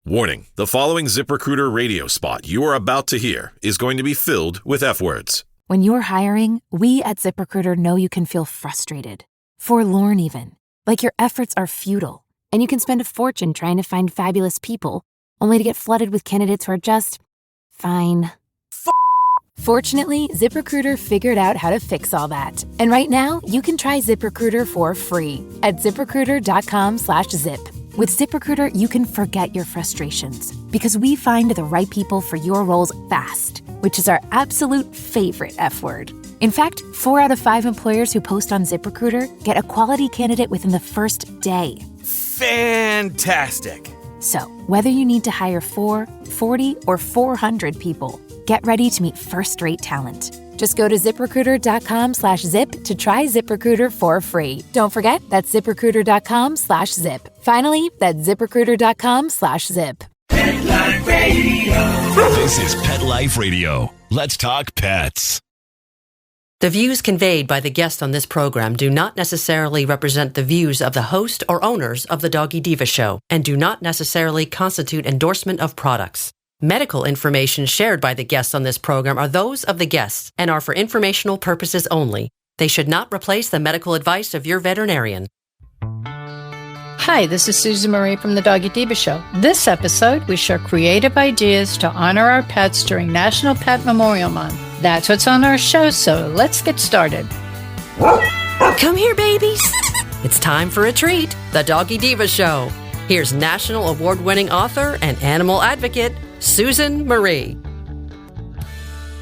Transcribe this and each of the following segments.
Warning, the following ZipRecruiter radio spot you are about to hear is going to be filled with F words. When you're hiring, we at ZipRecruiter know you can feel frustrated, forlorn even, like your efforts are futile, and you can spend a fortune trying to find fabulous people, only to get flooded with candidates who are just fine. Fortunately, ZipRecruiter figured out how to fix all that. And right now, you can try ZipRecruiter for free at ZipRecruiter.com/zip. With ZipRecruiter, you can forget your frustrations because we find the right people for your roles fast, which is our absolute favorite F word. In fact, 4 out of 5 employers who post on ZipRecruiter get a quality candidate within the first day. Fantastic! So, whether you need to hire 4, 40, or 400 people, get ready to meet first-rate talent. Just go to ZipRecruiter.com/zip to try ZipRecruiter for free. Don't forget, that's ZipRecruiter.com/zip. Finally, that's ZipRecruiter.com/zip. Pet Life Radio. This is Pet Life Radio. Let's talk pets. The views conveyed by the guests on this program do not necessarily represent the views of the host or owners of the Doggy Diva Show and do not necessarily constitute endorsement of products. Medical information shared by the guests on this program are those of the guests and are for informational purposes only. They should not replace the medical advice of your veterinarian. Hi, this is Susan Marie from the Doggy Diva Show. This episode, we share creative ideas to honor our pets during National Pet Memorial Month. That's what's on our show, so let's get started. Come here, babies. It's time for a treat, the Doggy Diva Show. Here's national award-winning author and animal advocate, Susan Marie.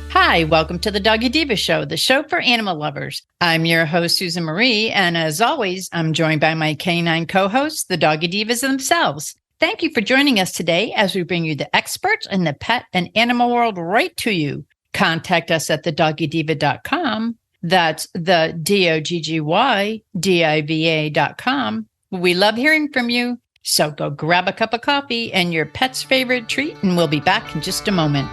Hi, welcome to the Doggy Diva Show, the show for animal lovers. I'm your host, Susan Marie, and as always, I'm joined by my canine co-hosts, the Doggy Divas themselves. Thank you for joining us today as we bring you the experts in the pet and animal world right to you. Contact us at thedoggydiva.com. That's the DOGGYDIVA.com. We love hearing from you. So go grab a cup of coffee and your pet's favorite treat, and we'll be back in just a moment.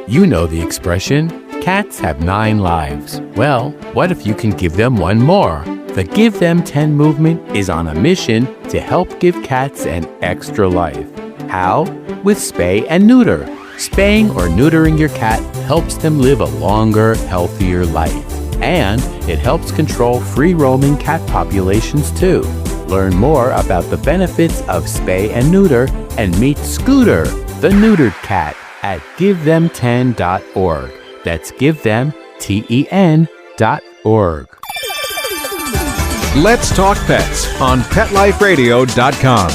You know the expression, cats have 9 lives. Well, what if you can give them one more? The Give Them 10 movement is on a mission to help give cats an extra life. How? With spay and neuter. Spaying or neutering your cat helps them live a longer, healthier life. And it helps control free-roaming cat populations too. Learn more about the benefits of spay and neuter and meet Scooter, the neutered cat, at GiveThem10.org. That's GiveThem10.org. Let's Talk Pets on PetLifeRadio.com.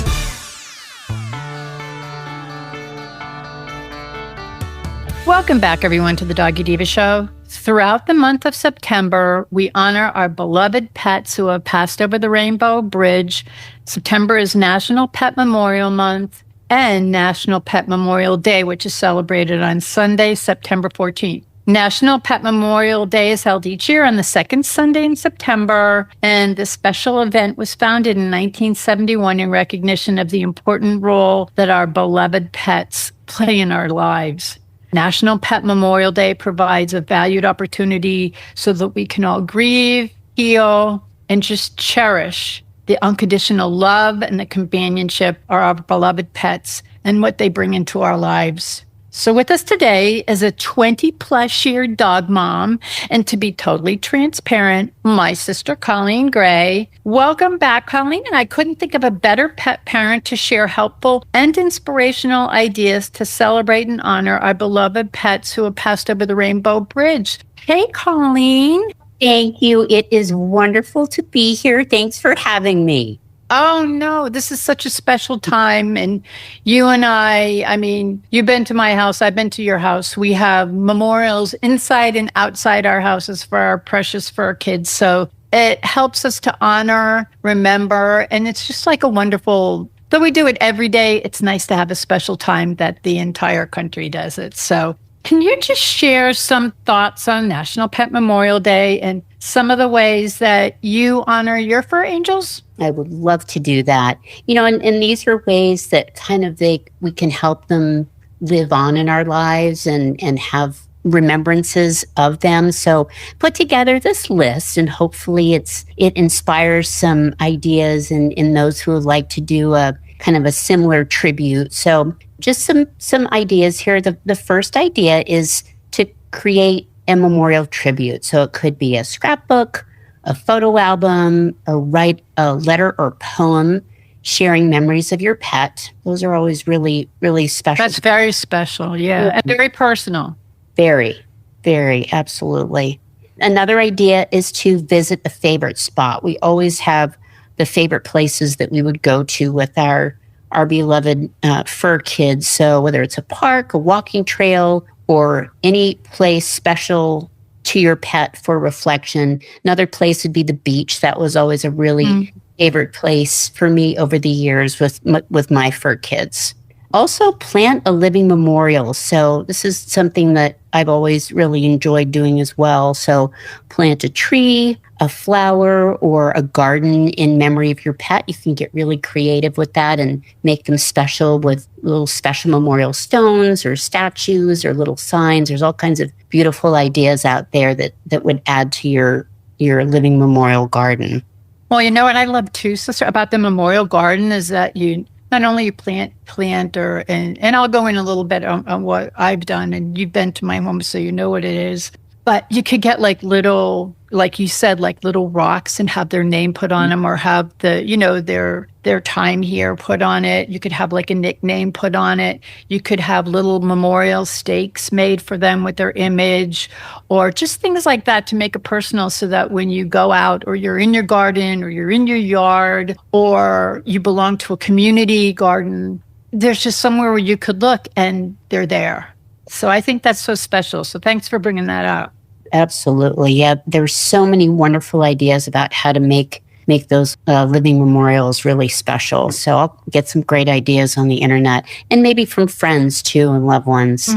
Welcome back, everyone, to the Doggy Diva Show. Throughout the month of September, we honor our beloved pets who have passed over the Rainbow Bridge. September is National Pet Memorial Month and National Pet Memorial Day, which is celebrated on Sunday, September 14th. National Pet Memorial Day is held each year on the second Sunday in September, and this special event was founded in 1971 in recognition of the important role that our beloved pets play in our lives. National Pet Memorial Day provides a valued opportunity so that we can all grieve, heal, and just cherish the unconditional love and the companionship of our beloved pets and what they bring into our lives. So with us today is a 20-plus year dog mom, and to be totally transparent, my sister Colleen Gray. Welcome back, Colleen, and I couldn't think of a better pet parent to share helpful and inspirational ideas to celebrate and honor our beloved pets who have passed over the Rainbow Bridge. Hey, Colleen. Thank you. It is wonderful to be here. Thanks for having me. Oh, no, this is such a special time. And you and I mean, you've been to my house. I've been to your house. We have memorials inside and outside our houses for our precious fur kids. So it helps us to honor, remember, and it's just like a wonderful, though we do it every day, it's nice to have a special time that the entire country does it. So can you just share some thoughts on National Pet Memorial Day and some of the ways that you honor your fur angels? I would love to do that. You know, and these are ways that kind of we can help them live on in our lives and have remembrances of them. So put together this list, and hopefully it inspires some ideas in those who would like to do a kind of a similar tribute. So just some ideas here. The first idea is to create a memorial tribute. So it could be a scrapbook, a photo album, write a letter or poem sharing memories of your pet. Those are always really, really special. That's very special, yeah. And very personal. Very, very, absolutely. Another idea is to visit a favorite spot. We always have the favorite places that we would go to with our beloved fur kids. So whether it's a park, a walking trail, or any place special to your pet for reflection. Another place would be the beach. That was always a really favorite place for me over the years with my fur kids. Also, plant a living memorial. So this is something that I've always really enjoyed doing as well. So plant a tree, a flower, or a garden in memory of your pet. You can get really creative with that and make them special with little special memorial stones or statues or little signs. There's all kinds of beautiful ideas out there that would add to your living memorial garden. Well, you know what I love too, sister, about the memorial garden is that you not only plant and I'll go in a little bit on what I've done, and you've been to my home, so you know what it is. But you could get like little, like you said, like little rocks and have their name put on them, or have their time here put on it. You could have like a nickname put on it. You could have little memorial stakes made for them with their image, or just things like that to make it personal, so that when you go out, or you're in your garden, or you're in your yard, or you belong to a community garden, there's just somewhere where you could look and they're there. So I think that's so special. So thanks for bringing that up. Absolutely. Yeah. There's so many wonderful ideas about how to make those living memorials really special. So I'll get some great ideas on the internet, and maybe from friends too and loved ones.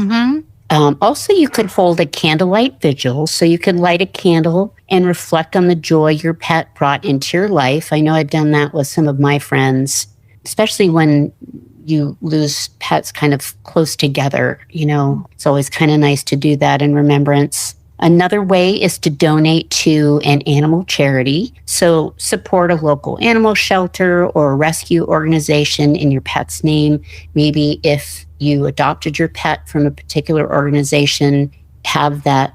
Also, you could hold a candlelight vigil. So you could light a candle and reflect on the joy your pet brought into your life. I know I've done that with some of my friends, especially when you lose pets kind of close together. It's always kind of nice to do that in remembrance. Another way is to donate to an animal charity. So support a local animal shelter or rescue organization in your pet's name. Maybe if you adopted your pet from a particular organization, have that,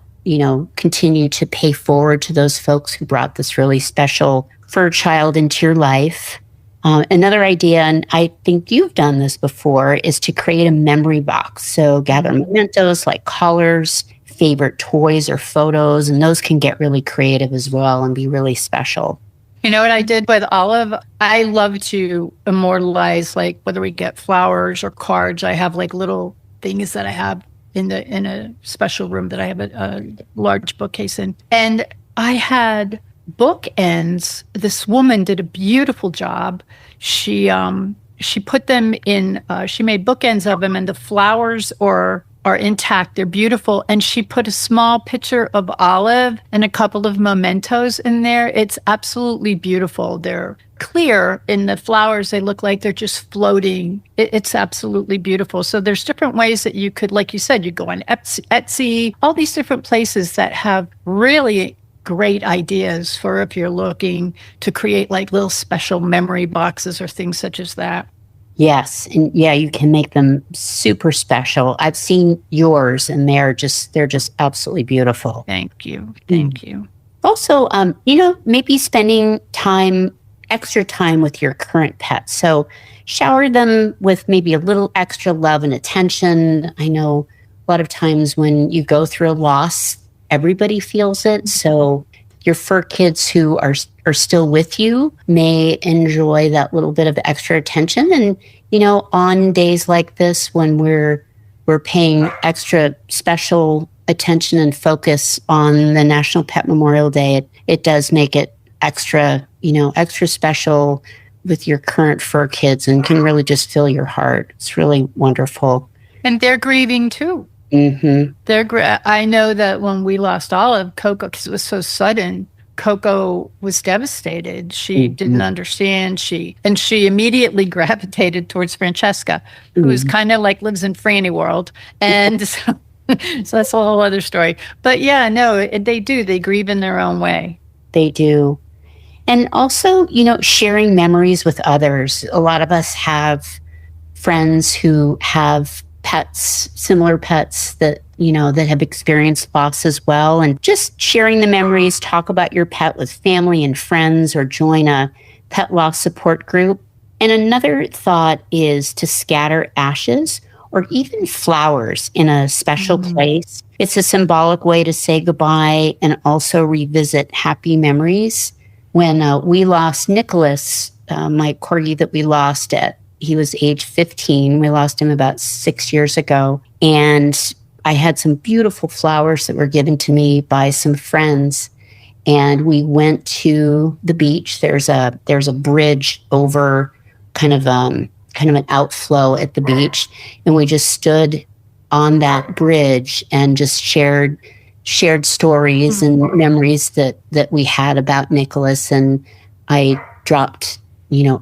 continue to pay forward to those folks who brought this really special fur child into your life. Another idea, and I think you've done this before, is to create a memory box. So gather mementos like collars, favorite toys or photos, and those can get really creative as well and be really special. You know what I did with Olive? I love to immortalize, like whether we get flowers or cards. I have like little things that I have in a special room that I have a large bookcase in. And I had bookends. This woman did a beautiful job. She put them in, she made bookends of them, and the flowers are intact. They're beautiful. And she put a small picture of Olive and a couple of mementos in there. It's absolutely beautiful. They're clear in the flowers. They look like they're just floating. It's absolutely beautiful. So there's different ways that you could, like you said, you go on Etsy, all these different places that have really great ideas for if you're looking to create like little special memory boxes or things such as that. Yes. And yeah, you can make them super special. I've seen yours, and they're just absolutely beautiful. Thank you. Thank you. Also, maybe spending extra time with your current pet. So shower them with maybe a little extra love and attention. I know a lot of times when you go through a loss, everybody feels it. So your fur kids who are still with you may enjoy that little bit of extra attention. And, on days like this, when we're paying extra special attention and focus on the National Pet Memorial Day, it does make it extra special with your current fur kids, and can really just fill your heart. It's really wonderful. And they're grieving too. Mm-hmm. I know that when we lost Olive, Coco, because it was so sudden, Coco was devastated. She didn't understand. She immediately gravitated towards Francesca, who's kind of like lives in Franny world. And So that's a whole other story. But yeah, no, they do. They grieve in their own way. They do. And also, sharing memories with others. A lot of us have friends who have pets, similar pets that have experienced loss as well. And just sharing the memories, talk about your pet with family and friends, or join a pet loss support group. And another thought is to scatter ashes or even flowers in a special place. It's a symbolic way to say goodbye and also revisit happy memories. When we lost Nicholas, my corgi that we lost he was age 15. We lost him about 6 years ago. And I had some beautiful flowers that were given to me by some friends. And we went to the beach. There's a bridge over kind of an outflow at the beach. And we just stood on that bridge and just shared stories and memories that we had about Nicholas. And I dropped,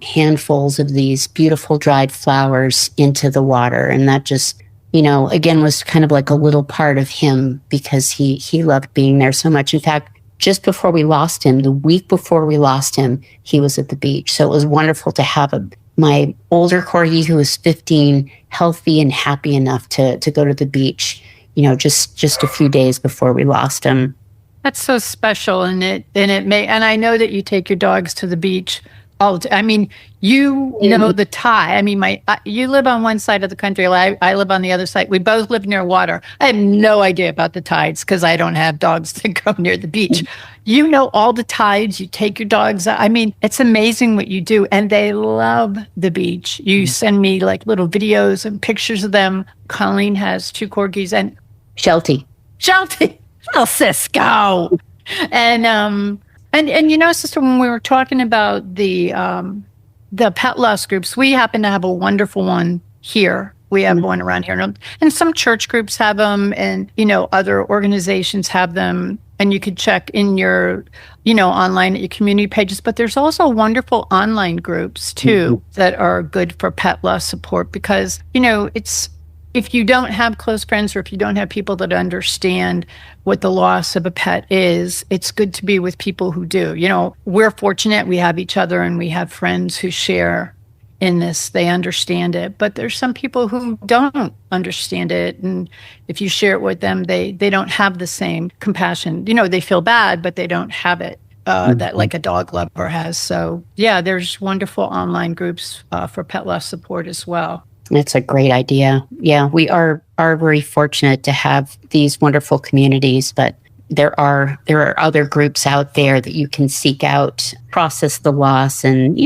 handfuls of these beautiful dried flowers into the water. And that just, again, was kind of like a little part of him, because he loved being there so much. In fact, just before we lost him, the week before we lost him, he was at the beach. So it was wonderful to have my older corgi, who was 15, healthy and happy enough to go to the beach, just a few days before we lost him. That's so special. And I know that you take your dogs to the beach all the time. I mean, know the tide. I mean, you live on one side of the country. I live on the other side. We both live near water. I have no idea about the tides because I don't have dogs that go near the beach. You know all the tides. You take your dogs out. I mean, it's amazing what you do. And they love the beach. You send me like little videos and pictures of them. Colleen has 2 corgis and Sheltie. Oh, Cisco. And sister, when we were talking about the pet loss groups, we happen to have a wonderful one here. We have one around here. And some church groups have them, and, other organizations have them. And you could check in your, online at your community pages. But there's also wonderful online groups, too, that are good for pet loss support, because, if you don't have close friends, or if you don't have people that understand what the loss of a pet is, it's good to be with people who do. We're fortunate. We have each other, and we have friends who share in this. They understand it. But there's some people who don't understand it. And if you share it with them, they don't have the same compassion. They feel bad, but they don't have it that like a dog lover has. So, yeah, there's wonderful online groups for pet loss support as well. It's a great idea. Yeah, we are very fortunate to have these wonderful communities, but there are other groups out there that you can seek out, process the loss, and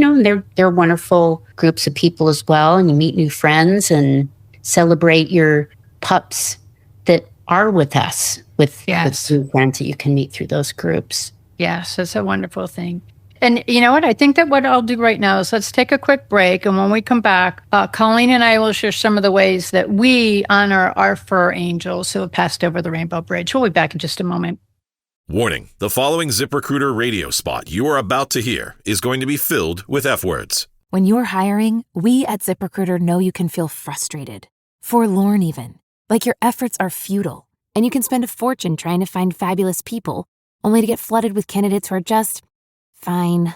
they're wonderful groups of people as well, and you meet new friends and celebrate your pups that are with us with new friends that you can meet through those groups. Yes, it's a wonderful thing. And you know what? I think that what I'll do right now is let's take a quick break. And when we come back, Colleen and I will share some of the ways that we honor our fur angels who have passed over the Rainbow Bridge. We'll be back in just a moment. Warning, the following ZipRecruiter radio spot you are about to hear is going to be filled with F-words. When you're hiring, we at ZipRecruiter know you can feel frustrated, forlorn even, like your efforts are futile, and you can spend a fortune trying to find fabulous people, only to get flooded with candidates who are just fine.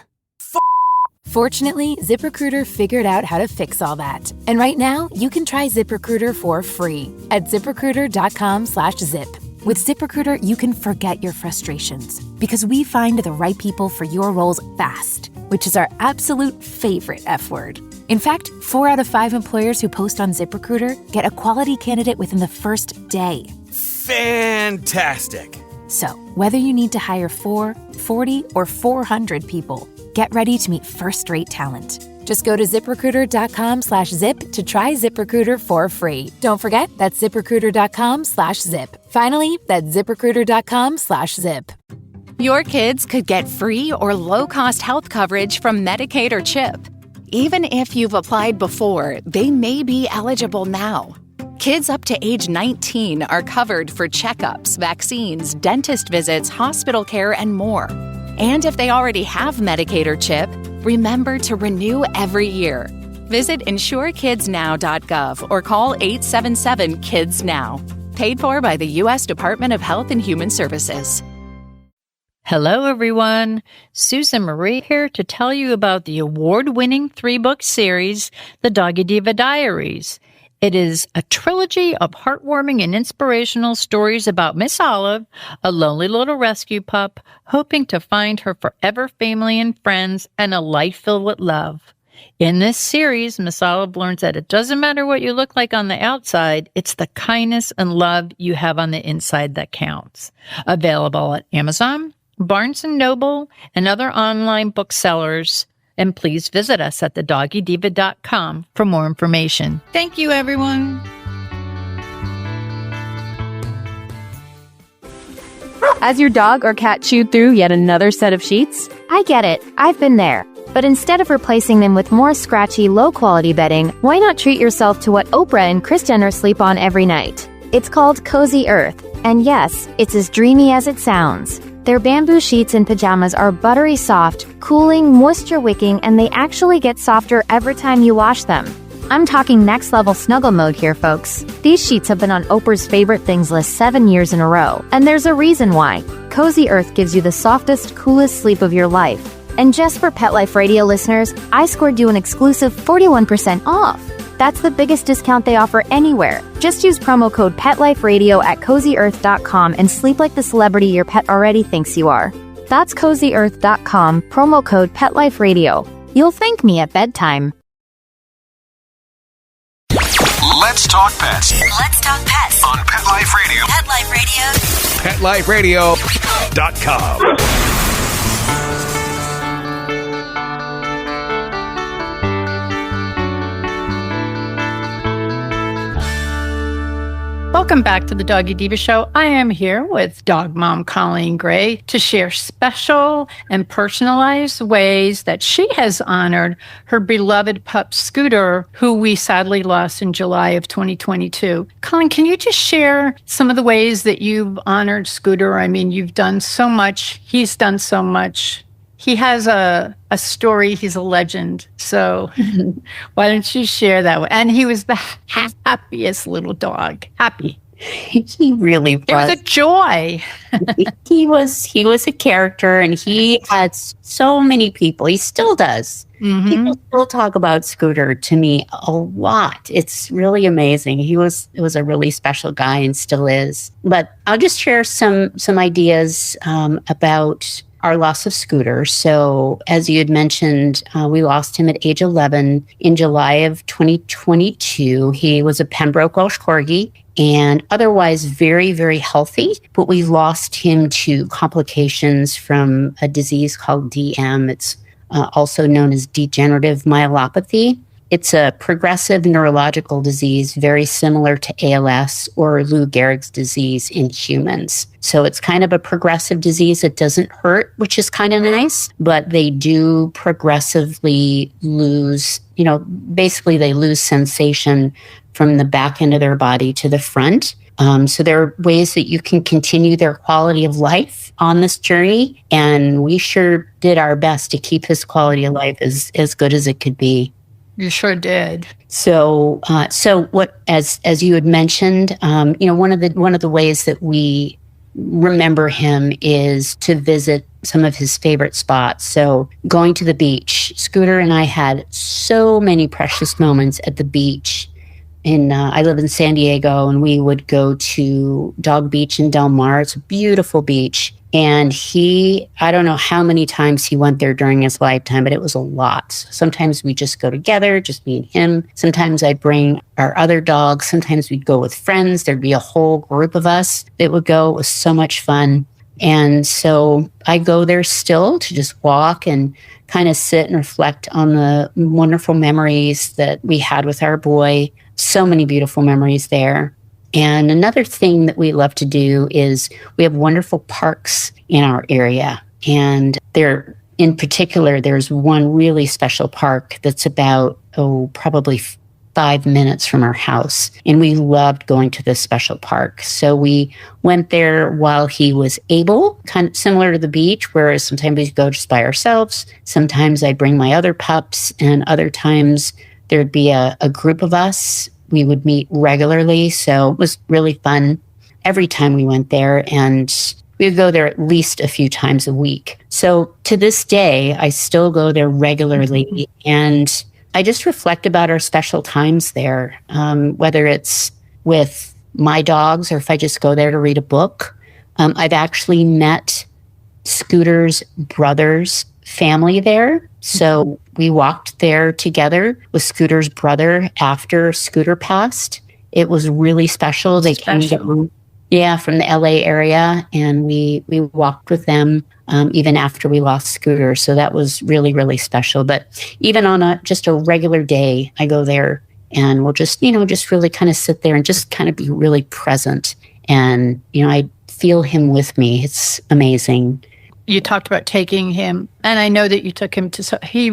Fortunately, ZipRecruiter figured out how to fix all that. And right now, you can try ZipRecruiter for free at ZipRecruiter.com/zip. With ZipRecruiter, you can forget your frustrations because we find the right people for your roles fast, which is our absolute favorite F word. In fact, 4 out of 5 employers who post on ZipRecruiter get a quality candidate within the first day. Fantastic. So, whether you need to hire 4, 40, or 400 people, get ready to meet first-rate talent. Just go to ZipRecruiter.com/zip to try ZipRecruiter for free. Don't forget, that's ZipRecruiter.com/zip. Finally, that's ZipRecruiter.com/zip. Your kids could get free or low-cost health coverage from Medicaid or CHIP. Even if you've applied before, they may be eligible now. Kids up to age 19 are covered for checkups, vaccines, dentist visits, hospital care, and more. And if they already have Medicaid or CHIP, remember to renew every year. Visit insurekidsnow.gov or call 877-KIDS-NOW. Paid for by the U.S. Department of Health and Human Services. Hello, everyone. Susan Marie here to tell you about the award-winning 3-book series, The Doggy Diva Diaries. It is a trilogy of heartwarming and inspirational stories about Miss Olive, a lonely little rescue pup, hoping to find her forever family and friends and a life filled with love. In this series, Miss Olive learns that it doesn't matter what you look like on the outside, it's the kindness and love you have on the inside that counts. Available at Amazon, Barnes & Noble, and other online booksellers. And please visit us at thedoggydiva.com for more information. Thank you, everyone. Has your dog or cat chewed through yet another set of sheets? I get it. I've been there. But instead of replacing them with more scratchy, low-quality bedding, why not treat yourself to what Oprah and Kris Jenner sleep on every night? It's called Cozy Earth. And yes, it's as dreamy as it sounds. Their bamboo sheets and pajamas are buttery soft, cooling, moisture-wicking, and they actually get softer every time you wash them. I'm talking next-level snuggle mode here, folks. These sheets have been on Oprah's favorite things list 7 years in a row, and there's a reason why. Cozy Earth gives you the softest, coolest sleep of your life. And just for Pet Life Radio listeners, I scored you an exclusive 41% off. That's the biggest discount they offer anywhere. Just use promo code PetLifeRadio at CozyEarth.com and sleep like the celebrity your pet already thinks you are. That's CozyEarth.com, promo code PetLifeRadio. You'll thank me at bedtime. Let's talk pets. Let's talk pets. On Pet Life Radio. Pet Life Radio. PetLifeRadio.com. Welcome back to the Doggy Diva Show. I am here with dog mom Colleen Gray to share special and personalized ways that she has honored her beloved pup Scooter, who we sadly lost in July of 2022. Colleen, can you just share some of the ways that you've honored Scooter? I mean, you've done so much. He's done so much. He has a story. He's a legend. So why don't you share that? And he was the happiest little dog. Happy. He really was. It was a joy. He was a character, and he had so many people. He still does. Mm-hmm. People still talk about Scooter to me a lot. It's really amazing. It was a really special guy and still is. But I'll just share some ideas about our loss of Scooter. So as you had mentioned, we lost him at age 11 in July of 2022. He was a Pembroke Welsh Corgi and otherwise very, very healthy, but we lost him to complications from a disease called DM. It's also known as degenerative myelopathy. It's a progressive neurological disease very similar to ALS or Lou Gehrig's disease in humans. So it's kind of a progressive disease. It doesn't hurt, which is kind of nice, but they do progressively lose, basically they lose sensation from the back end of their body to the front. So there are ways that you can continue their quality of life on this journey. And we sure did our best to keep his quality of life as good as it could be. You sure did. So what, as you had mentioned, one of the ways that we remember him is to visit some of his favorite spots. So going to the beach. Scooter and I had so many precious moments at the beach. I live in San Diego, and we would go to Dog Beach in Del Mar. It's a beautiful beach. And I don't know how many times he went there during his lifetime, but it was a lot. Sometimes we just go together, just me and him. Sometimes I'd bring our other dogs. Sometimes we'd go with friends. There'd be a whole group of us that would go. It was so much fun. And so I go there still to just walk and kind of sit and reflect on the wonderful memories that we had with our boy. So many beautiful memories there. And another thing that we love to do is we have wonderful parks in our area. And in particular, there's one really special park that's about, probably 5 minutes from our house. And we loved going to this special park. So we went there while he was able, kind of similar to the beach, whereas sometimes we'd go just by ourselves. Sometimes I'd bring my other pups, and other times there'd be a group of us. We would meet regularly, so it was really fun. every time we went there, and we would go there at least a few times a week. So to this day, I still go there regularly, and I just reflect about our special times there, whether it's with my dogs or if I just go there to read a book. I've actually met Scooter's brother's family there. So we walked there together with Scooter's brother after Scooter passed. It was really special. They came down, from the LA area, and we walked with them even after we lost Scooter. So that was really, really special. But even on just a regular day, I go there and we'll just really kind of sit there and just kind of be really present. And, I feel him with me. It's amazing. You talked about taking him, and I know that you took him to, he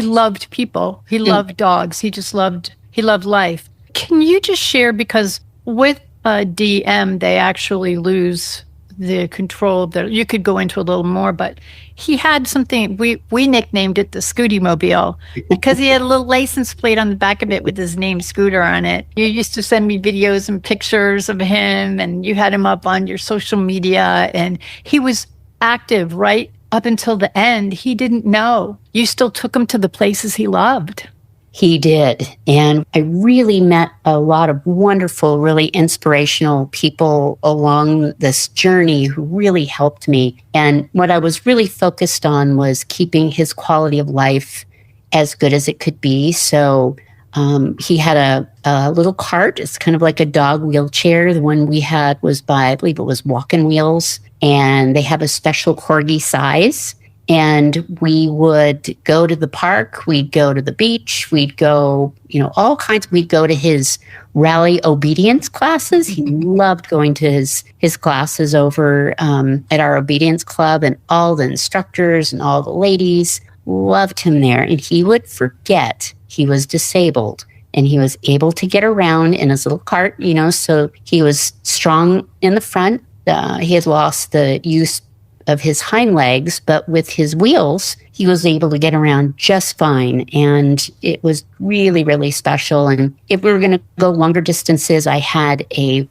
loved people. He loved dogs. He loved life. Can you just share, because with DM, they actually lose the control of you could go into a little more, but he had something, we nicknamed it the Scooty Mobile, because he had a little license plate on the back of it with his name Scooter on it. You used to send me videos and pictures of him, and you had him up on your social media, and he was active right up until the end. He didn't know. You still took him to the places he loved. He did. And I really met a lot of wonderful, really inspirational people along this journey who really helped me. And what I was really focused on was keeping his quality of life as good as it could be. So he had a little cart. It's kind of like a dog wheelchair. The one we had was I believe it was walking wheels. And they have a special corgi size. And we would go to the park, we'd go to the beach, we'd go, all kinds. We'd go to his rally obedience classes. He loved going to his classes over at our obedience club, and all the instructors and all the ladies loved him there. And he would forget he was disabled, and he was able to get around in his little cart, so he was strong in the front. He had lost the use of his hind legs, but with his wheels, he was able to get around just fine. And it was really, really special. And if we were going to go longer distances, I had a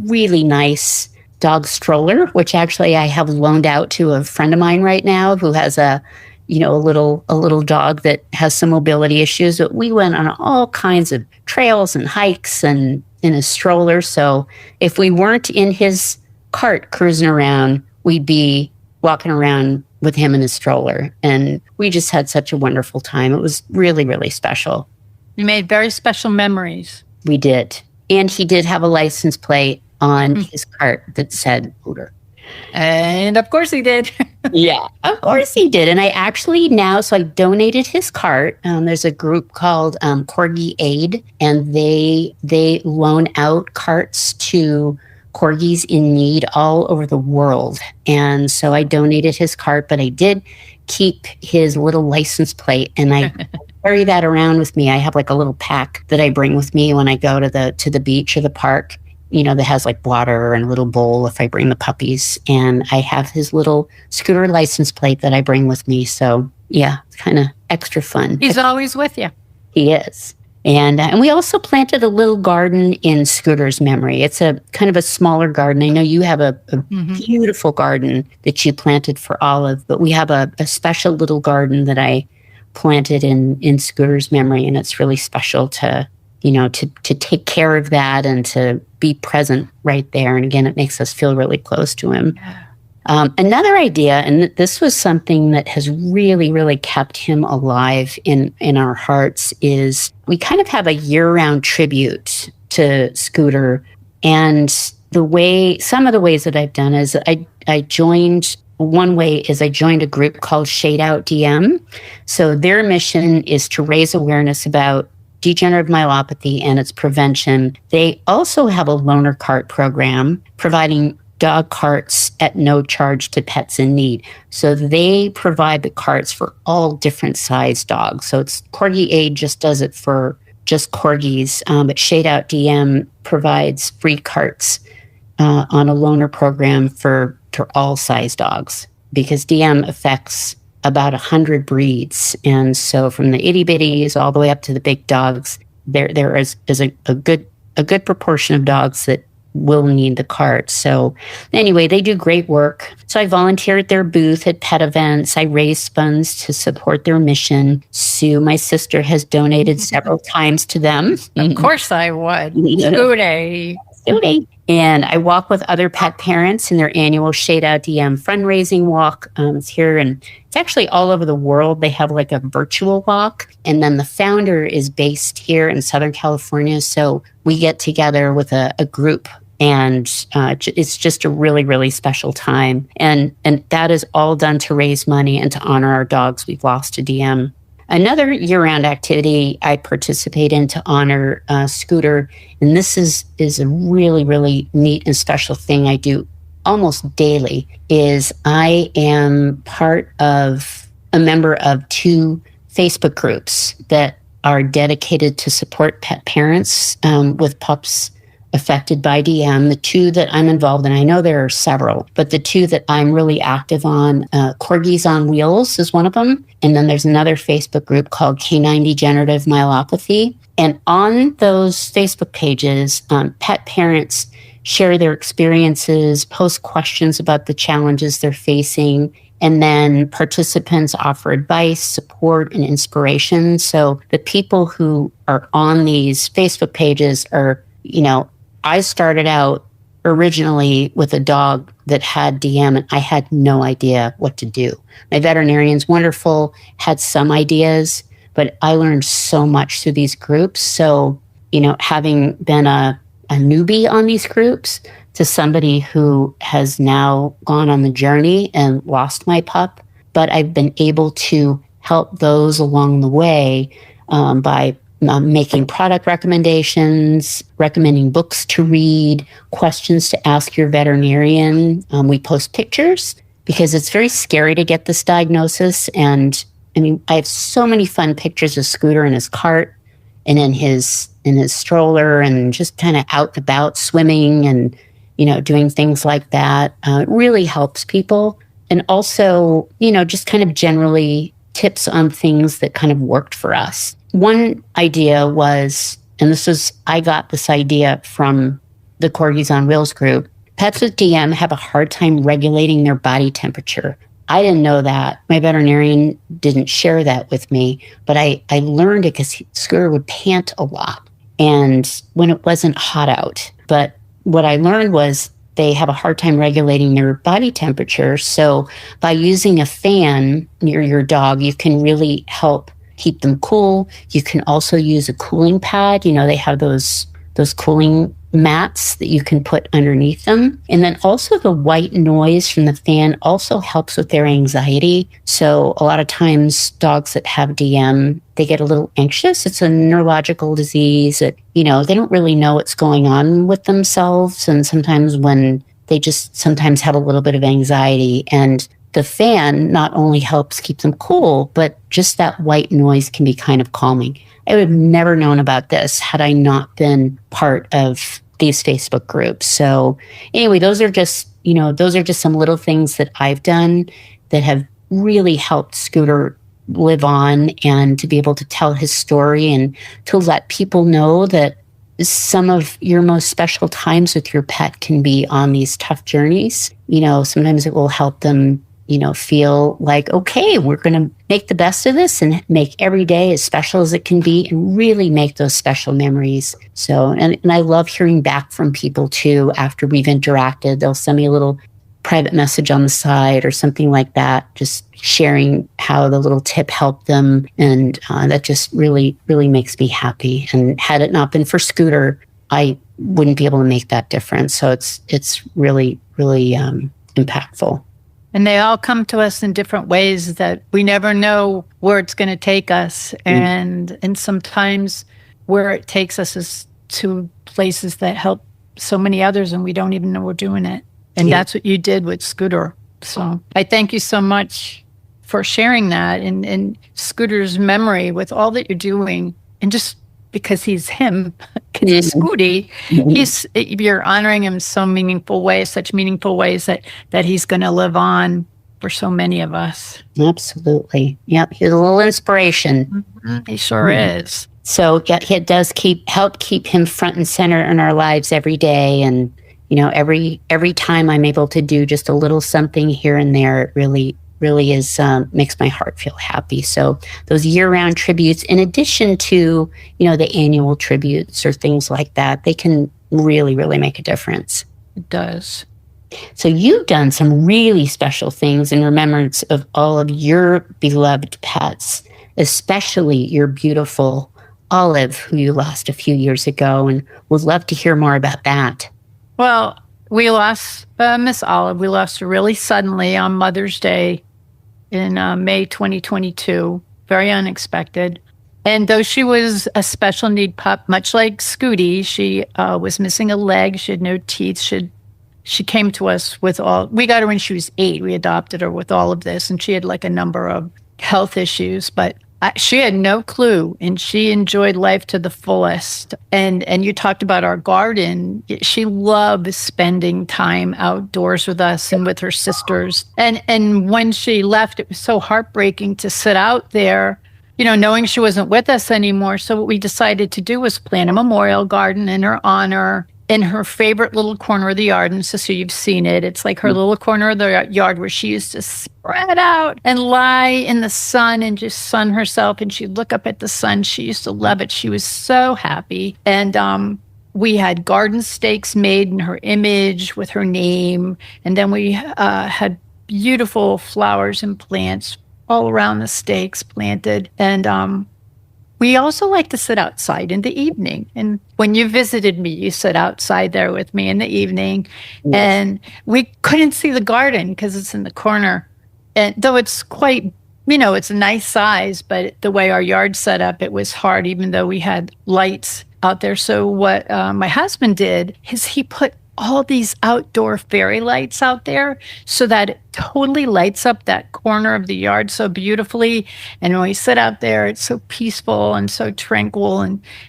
really nice dog stroller, which actually I have loaned out to a friend of mine right now who has a little dog that has some mobility issues. But we went on all kinds of trails and hikes and in a stroller. So if we weren't in his cart cruising around, we'd be walking around with him in his stroller. And we just had such a wonderful time. It was really, really special. You made very special memories. We did. And he did have a license plate on his cart that said Scooter. And of course he did. Yeah, of course he did. And I actually so I donated his cart. There's a group called Corgi Aid, and they loan out carts to corgis in need all over the world. And so I donated his cart, but I did keep his little license plate, and I carry that around with me. I have like a little pack that I bring with me when I go to the beach or the park, that has like water and a little bowl if I bring the puppies. And I have his little Scooter license plate that I bring with me. So yeah, it's kind of extra fun. He's always with you. He is. And we also planted a little garden in Scooter's memory. It's a kind of a smaller garden. I know you have a beautiful garden that you planted for Olive, but we have a special little garden that I planted in Scooter's memory, and it's really special to take care of that and to be present right there. And again, it makes us feel really close to him. Another idea, and this was something that has really, really kept him alive in our hearts, is we kind of have a year-round tribute to Scooter. And some of the ways that I've done is I joined a group called Shade Out DM. So their mission is to raise awareness about degenerative myelopathy and its prevention. They also have a loaner cart program providing dog carts at no charge to pets in need. So they provide the carts for all different size dogs. So it's Corgi Aid just does it for just corgis, but Shade Out DM provides free carts on a loaner program for all size dogs, because DM affects about 100 breeds. And so from the itty bitties all the way up to the big dogs, there is a good proportion of dogs that will need the cart. So anyway, they do great work. So I volunteer at their booth at pet events. I raise funds to support their mission. Sue, my sister, has donated several times to them. Of course I would. Scooty. And I walk with other pet parents in their annual Shade Out DM fundraising walk. It's here, and it's actually all over the world. They have like a virtual walk. And then the founder is based here in Southern California. So we get together with a group, and it's just a really, really special time. And that is all done to raise money and to honor our dogs we've lost to DM. Another year-round activity I participate in to honor Scooter, and this is a really, really neat and special thing I do almost daily, is I am a member of 2 Facebook groups that are dedicated to support pet parents with pups affected by DM. The 2 that I'm involved in, I know there are several, but the 2 that I'm really active on, Corgis on Wheels is one of them. And then there's another Facebook group called Canine Degenerative Myelopathy. And on those Facebook pages, pet parents share their experiences, post questions about the challenges they're facing, and then participants offer advice, support, and inspiration. So the people who are on these Facebook pages are, I started out originally with a dog that had DM, and I had no idea what to do. My veterinarian's wonderful, had some ideas, but I learned so much through these groups. So, having been a newbie on these groups to somebody who has now gone on the journey and lost my pup, but I've been able to help those along the way by making product recommendations, recommending books to read, questions to ask your veterinarian. We post pictures because it's very scary to get this diagnosis. And I have so many fun pictures of Scooter in his cart and in his stroller and just kind of out and about swimming and, doing things like that. It really helps people. And also, just kind of generally tips on things that kind of worked for us. One idea was, and I got this idea from the Corgis on Wheels group, pets with DM have a hard time regulating their body temperature. I didn't know that. My veterinarian didn't share that with me, but I learned it because Scooter would pant a lot and when it wasn't hot out. But what I learned was they have a hard time regulating their body temperature. So by using a fan near your dog, you can really help keep them cool. You can also use a cooling pad. They have those cooling mats that you can put underneath them. And then also the white noise from the fan also helps with their anxiety. So a lot of times dogs that have DM, they get a little anxious. It's a neurological disease that, they don't really know what's going on with themselves. And sometimes they just sometimes have a little bit of anxiety, and the fan not only helps keep them cool, but just that white noise can be kind of calming. I would have never known about this had I not been part of these Facebook groups. So anyway, those are just some little things that I've done that have really helped Scooter live on and to be able to tell his story and to let people know that some of your most special times with your pet can be on these tough journeys. Sometimes it will help them feel like, okay, we're going to make the best of this and make every day as special as it can be and really make those special memories. So, and I love hearing back from people too after we've interacted. They'll send me a little private message on the side or something like that, just sharing how the little tip helped them. And that just really, really makes me happy. And had it not been for Scooter, I wouldn't be able to make that difference. So it's really, really impactful. And they all come to us in different ways that we never know where it's going to take us. And sometimes where it takes us is to places that help so many others and we don't even know we're doing it. And that's what you did with Scooter. So I thank you so much for sharing that and Scooter's memory with all that you're doing. And just because he's him, because he's Scooty, you're honoring him so meaningful ways, such meaningful ways that he's going to live on for so many of us. Absolutely. Yep. He's a little inspiration. Mm-hmm. He sure is. So it does help keep him front and center in our lives every day. And every time I'm able to do just a little something here and there, it really is makes my heart feel happy. So those year-round tributes, in addition to the annual tributes or things like that, they can really, really make a difference. It does. So you've done some really special things in remembrance of all of your beloved pets, especially your beautiful Olive, who you lost a few years ago, and would love to hear more about that. Well, we lost Miss Olive. We lost her really suddenly on Mother's Day in May 2022. Very unexpected. And though she was a special need pup, much like Scooty, she was missing a leg. She had no teeth. She came to us with we got her when she was 8. We adopted her with all of this, and she had like a number of health issues, but she had no clue, and she enjoyed life to the fullest. And you talked about our garden. She loved spending time outdoors with us and with her sisters. And when she left, it was so heartbreaking to sit out there, knowing she wasn't with us anymore. So what we decided to do was plant a memorial garden in her honor in her favorite little corner of the yard. And so you've seen it. It's like her little corner of the yard where she used to spread out and lie in the sun and just sun herself. And she'd look up at the sun. She used to love it. She was so happy. And we had garden stakes made in her image with her name. And then we had beautiful flowers and plants all around the stakes planted. And we also like to sit outside in the evening. And when you visited me, you sat outside there with me in the evening. Yes. And we couldn't see the garden because it's in the corner. And though it's quite, it's a nice size, but the way our yard's set up, it was hard, even though we had lights out there. So what my husband did is he put all these outdoor fairy lights out there so that it totally lights up that corner of the yard so beautifully. And when we sit out there, it's so peaceful and so tranquil,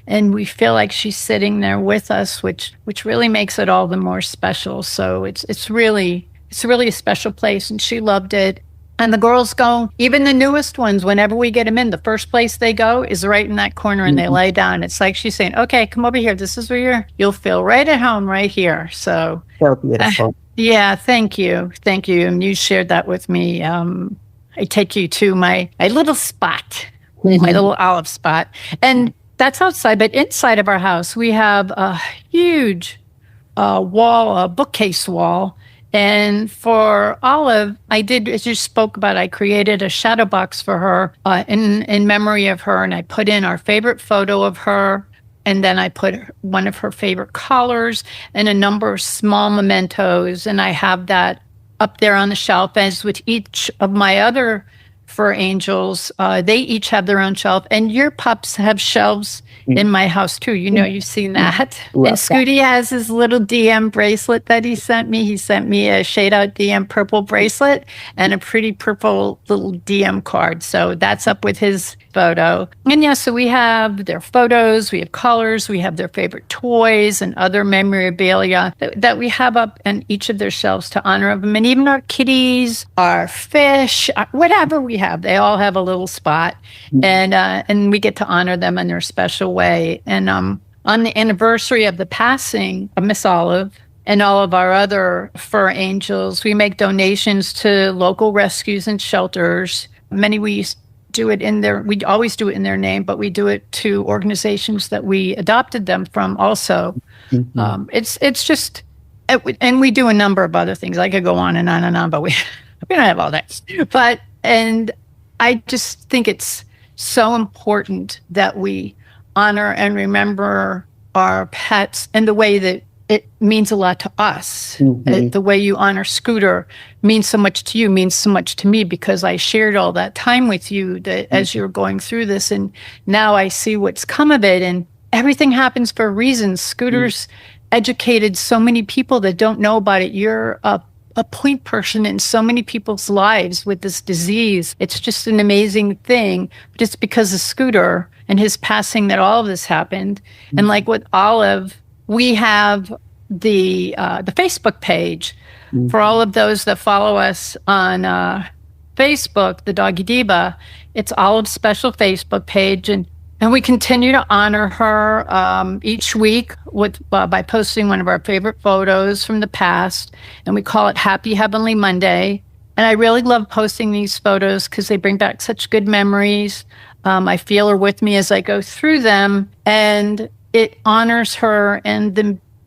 and we feel like she's sitting there with us, which really makes it all the more special. So it's really a special place, and she loved it. And the girls go, even the newest ones, whenever we get them in, the first place they go is right in that corner, and they lay down. It's like she's saying, okay, come over here. This is where you'll feel right at home right here. So beautiful. Yeah, thank you. Thank you. And you shared that with me. I take you to my little spot, my little Olive spot. And that's outside, but inside of our house, we have a huge wall, a bookcase wall. And for Olive, I did, as you spoke about, I created a shadow box for her in memory of her. And I put in our favorite photo of her. And then I put one of her favorite collars and a number of small mementos. And I have that up there on the shelf, as with each of my other fur angels. They each have their own shelf. And your pups have shelves in my house, too. You've seen that. And Scooty has his little DM bracelet that he sent me. He sent me a shade-out DM purple bracelet and a pretty purple little DM card. So that's up with his photo. And so we have their photos, we have colors, we have their favorite toys and other memorabilia that we have up on each of their shelves to honor them. And even our kitties, our fish, whatever we have, they all have a little spot. And we get to honor them in their special way. And on the anniversary of the passing of Miss Olive and all of our other fur angels, we make donations to local rescues and shelters. Many we do it we always do it in their name, but we do it to organizations that we adopted them from also. It's just, and we do a number of other things. I could go on and on and on, but we don't have all that. And I just think it's so important that we honor and remember our pets in the way that it means a lot to us. The way you honor Scooter means so much to you, means so much to me, because I shared all that time with you as you were going through this. And now I see what's come of it, and everything happens for a reason. Scooter's educated so many people that don't know about it. You're a point person in so many people's lives with this disease. It's just an amazing thing. But it's because of Scooter and his passing that all of this happened. And like with Olive, we have the Facebook page for all of those that follow us on Facebook, the Doggy Diva. It's Olive's special Facebook page, and And we continue to honor her each week by posting one of our favorite photos from the past. And we call it Happy Heavenly Monday. And I really love posting these photos because they bring back such good memories. I feel her with me as I go through them. And it honors her. And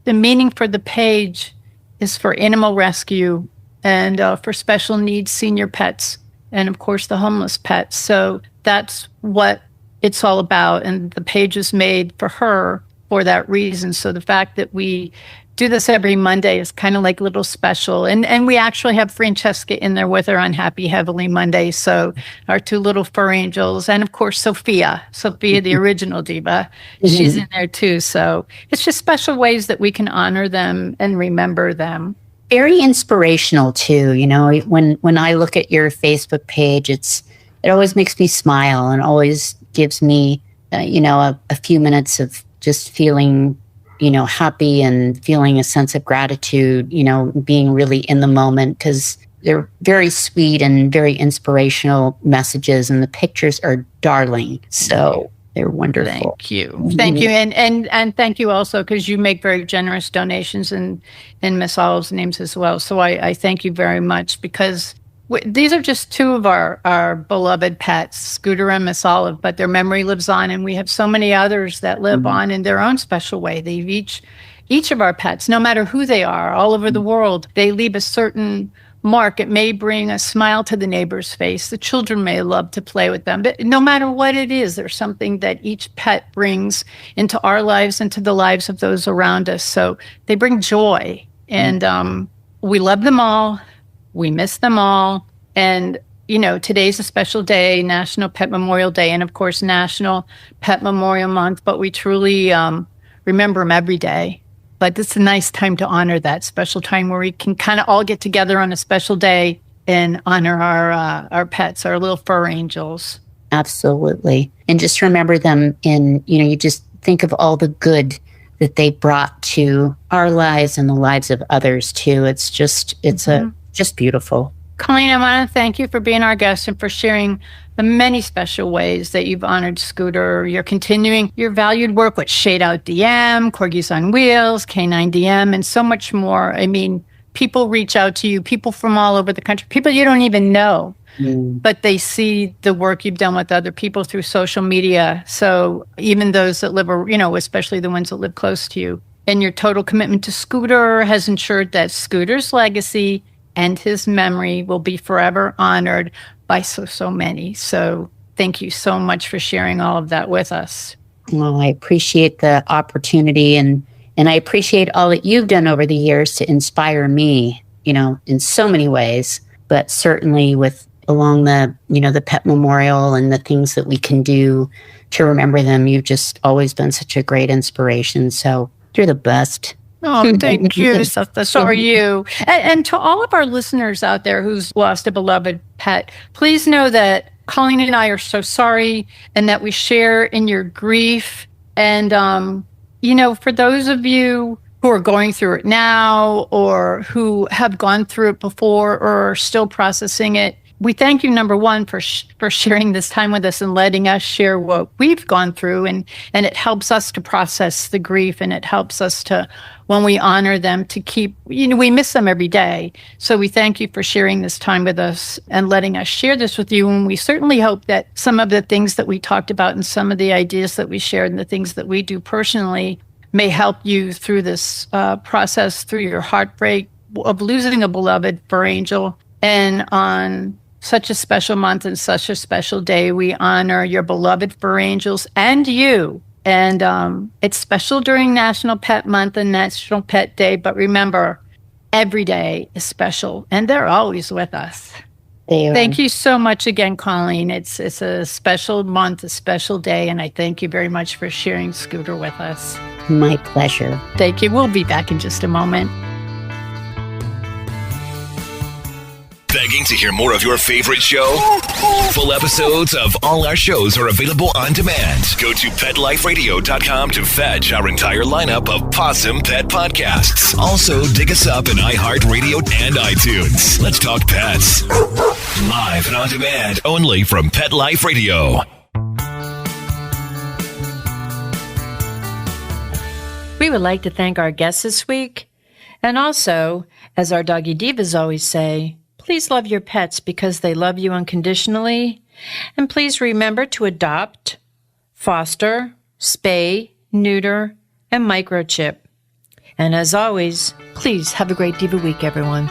the meaning for the page is for animal rescue and for special needs senior pets. And of course, the homeless pets. So that's what it's all about. And the page is made for her for that reason. So the fact that we do this every Monday is kind of like a little special. And we actually have Francesca in there with her on Happy Heavenly Monday. So our 2 little fur angels. And of course, Sophia, the original Diva, she's in there too. So it's just special ways that we can honor them and remember them. Very inspirational too. You know, when I look at your Facebook page, it always makes me smile and always gives me, a few minutes of just feeling, happy and feeling a sense of gratitude, being really in the moment, because they're very sweet and very inspirational messages, and the pictures are darling. So they're wonderful. Thank you. Thank you. And thank you also, because you make very generous donations in Miss Olive's names as well. So I thank you very much, because these are just 2 of our beloved pets, Scooter and Miss Olive, but their memory lives on, and we have so many others that live on in their own special way. They've each of our pets, no matter who they are, all over the world, they leave a certain mark. It may bring a smile to the neighbor's face. The children may love to play with them, but no matter what it is, there's something that each pet brings into our lives and to the lives of those around us. So they bring joy, and we love them all. We miss them all. And, today's a special day, National Pet Memorial Day, and of course, National Pet Memorial Month, but we truly remember them every day. But it's a nice time to honor that special time where we can kind of all get together on a special day and honor our pets, our little fur angels. Absolutely. And just remember them you just think of all the good that they brought to our lives and the lives of others too. It's just beautiful. Colleen, I want to thank you for being our guest and for sharing the many special ways that you've honored Scooter. You're continuing your valued work with Shade Out DM, Corgis on Wheels, K9 DM, and so much more. I mean, people reach out to you, people from all over the country, people you don't even know, but they see the work you've done with other people through social media. So even those that live, especially the ones that live close to you. And your total commitment to Scooter has ensured that Scooter's legacy and his memory will be forever honored by so many. So thank you so much for sharing all of that with us. Well, I appreciate the opportunity, and I appreciate all that you've done over the years to inspire me, in so many ways, but certainly along the Pet Memorial and the things that we can do to remember them. You've just always been such a great inspiration. So you're the best. Oh, thank you. So are you. And to all of our listeners out there who's lost a beloved pet, please know that Colleen and I are so sorry, and that we share in your grief. And, for those of you who are going through it now, or who have gone through it before or are still processing it, we thank you, number one, for sharing this time with us and letting us share what we've gone through. And it helps us to process the grief, and it helps us to, when we honor them, to keep, we miss them every day. So we thank you for sharing this time with us and letting us share this with you. And we certainly hope that some of the things that we talked about and some of the ideas that we shared and the things that we do personally may help you through this process, through your heartbreak of losing a beloved fur angel. And on such a special month and such a special day, we honor your beloved fur angels and you. And it's special during National Pet Month and National Pet Day. But remember, every day is special, and they're always with us. Thank you so much again, Colleen. It's a special month, a special day, and I thank you very much for sharing Scooter with us. My pleasure. Thank you. We'll be back in just a moment. Begging to hear more of your favorite show? Full episodes of all our shows are available on demand. Go to PetLifeRadio.com to fetch our entire lineup of Possum Pet podcasts. Also, dig us up in iHeartRadio and iTunes. Let's talk pets. Live and on demand, only from Pet Life Radio. We would like to thank our guests this week. And also, as our Doggy Divas always say, please love your pets because they love you unconditionally. And please remember to adopt, foster, spay, neuter, and microchip. And as always, please have a great Diva week, everyone.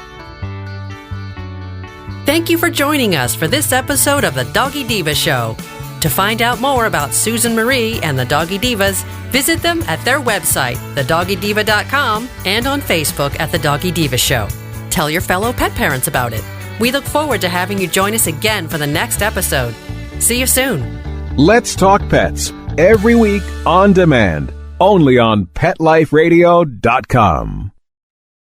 Thank you for joining us for this episode of the Doggy Diva Show. To find out more about Susan Marie and the Doggy Divas, visit them at their website, thedoggydiva.com, and on Facebook at The Doggy Diva Show. Tell your fellow pet parents about it. We look forward to having you join us again for the next episode. See you soon. Let's Talk Pets, every week on demand, only on PetLifeRadio.com.